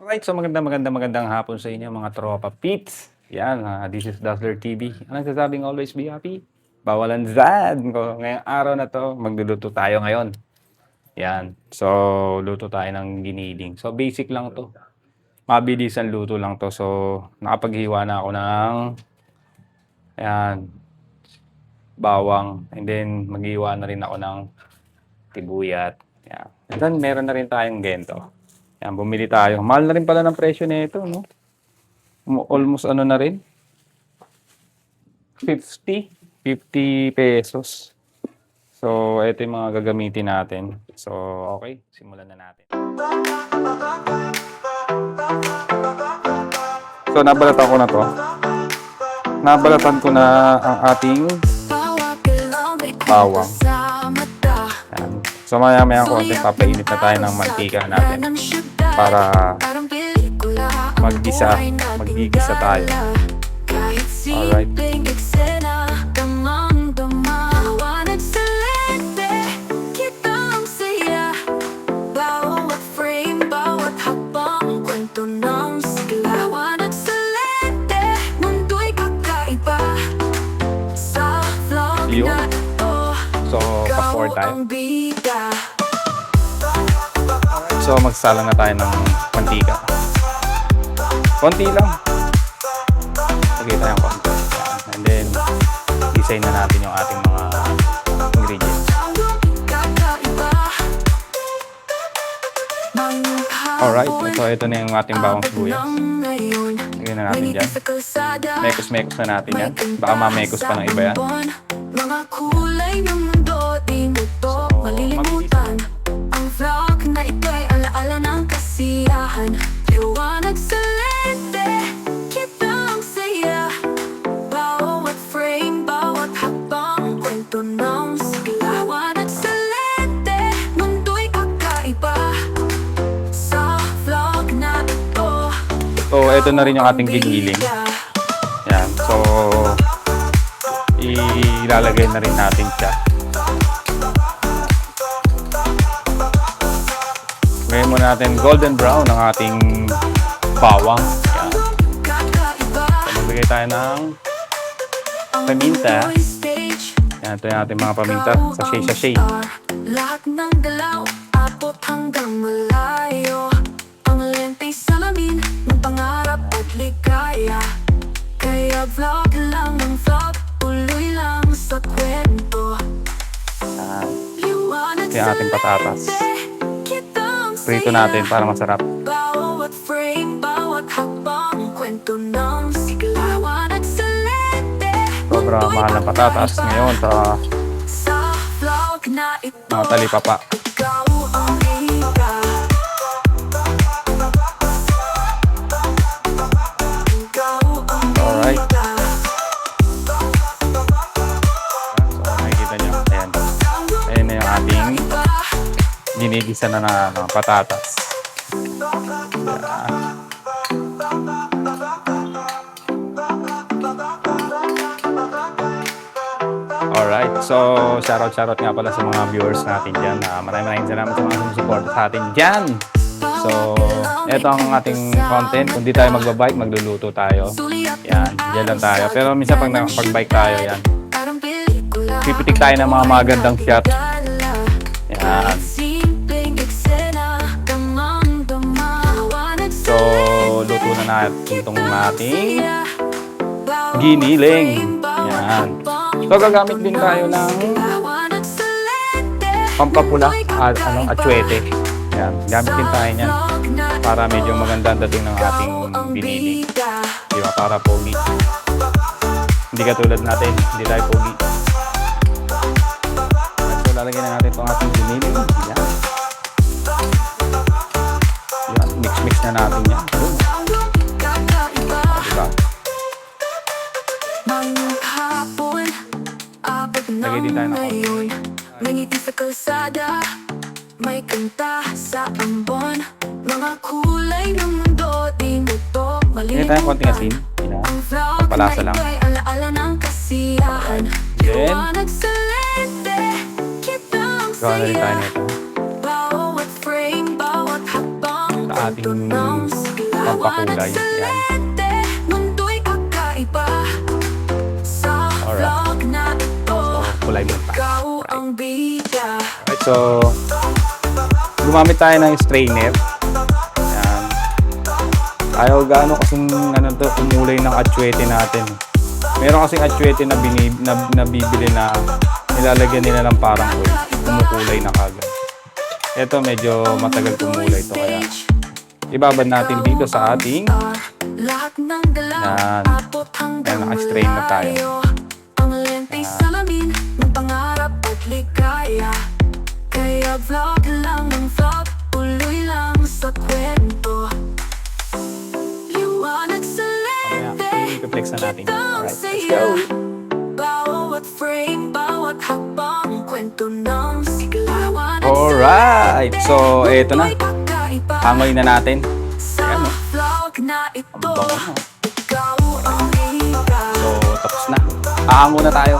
Alright, so magandang hapon sa inyo mga tropa peeps. Yan, this is Dazzler TV. Ang nagsasabing always be happy. Bawalan zad. Ngayong araw na to, magluluto tayo ngayon. Yan, so luto tayo ng giniling. So basic lang to. Mabilisan luto lang to. So nakapaghiwa na ako ng yan, bawang. And then maghiwa na rin ako ng tibuyat. Yan. And then meron na rin tayong gento. Yan, bumili tayo. Mahal na rin pala ng presyo nito, no? Almost ano na rin? 50 pesos. So, ito yung mga gagamitin natin. So, okay. Simulan na natin. So, nabalatan ko na to. Nabalatan ko na ang ating bawang. Yan. So, maya-maya konti papainit na tayo ng mantika natin para magigisa tayo. Alright. Yun. So, pa-pour tayo. So, magsalang na tayo ng mantika. Konti lang. Lagay tayo ng konti. And then, design na natin yung ating mga ingredients. Alright, ito na yung ating bawang sibuyas. Lagyan na natin dyan. Mekos na natin yan. Baka mamekos pa ng iba yan. Mga kulay ng mundo, di mo to malilimutan. Ang vlog na ito'y alaala ng kasiyahan. Liwanag sa lente, kitang saya. Bawat frame, bawat hakbang, kwento ng sigla. Liwanag sa lente, mundo'y kakaiba. Sa vlog na ito. So, ito na rin yung ating giniling. Yan, so ilalagay na rin natin siya. Ngayon muna natin golden brown ang ating bawang. Yan. So, magbigay tayo ng paminta. Yan, ito yung ating mga paminta. Sachet. Lahat ng galaw, abot hanggang malayo. Ang lenteng salamin ng pangarap at ligaya. Kaya vlog lang ng vlog, tuloy lang sa kwento. Ito yung ating patatas. Prito natin para masarap. Bawat frame, bawat hakbang, kwento ng siglawan at salete. Sobrang mahal ng patatas ngayon sa vlog na ito. mga talipapa. Ikaw ang ika. Ikaw ang Alright. ika. So, makikita nyo. Ayan. Ayan na yung ating ginigisa na patatas. Ayan. Alright. So, shoutout nga pala sa mga viewers natin dyan. Maraming salamat sa mga sumusuporta sa atin dyan. So, ito ang ating content. Kung di tayo magbabike, magluluto tayo. Yan, dyan lang tayo. Pero minsan pag nakapag-bike tayo, yan. Pipitik tayo ng mga magandang shot. Yan. So, luto na natin itong ating giniling. Yan. So, gagamit din tayo ng pampapula at atsuete. Yan. Gamit din tayo niyan para medyo maganda ang dating ng ating binili. Diba? Para pogi. Hindi katulad natin. Hindi tayo pogi. So, lalagyan na natin itong ating binili. Yan. Yan. Mix na natin yan. Diba? Lagay din tayo na konti. Nangiti sa kalsada, may kanta sa ambon. Mga kulay ng mundo, di mo to Lagay tayo konting asin. Yan. Pagpalasa lang. Alaala ng kasiyahan. Then, Liwanag sa lente, kitang gawa na rin tayo nito. bawat frame, bawat hakbang. ating pampakulay. Yan. Mundo'y kakaiba sa Alright. vlog na ito. So, kulay mo tayo. Ikaw ang bida. Alright, so gumamit tayo ng strainer. Yan. Ayaw gaano kasing ano to, umulay ng atsuete natin. Meron kasing atsuete na, nabibili na nilalagyan nila ng parang oil. Kumukulay na kagad. Ito medyo matagal kumulay to kaya ibabad natin dito sa ating Lahat ng galaw, yan. abot hanggang Yan, naka-strain na tayo. malayo. Ang lenteng salamin ng pangarap at ligaya. Kaya vlog lang ng vlog, tuloy lang sa kwento. Liwanag sa lente, i-flex na natin. kitang Alright, let's saya. go! Bawat frame, bawat hakbang, kwento ng sigla. Liwanag sa Alright, lente, so eto na. mundo'y kakaiba. Hangoy na natin. Sa Ayan, oh. vlog na ito, Ang bango, no? ikaw ang bida. So tapos na. Hahango na tayo.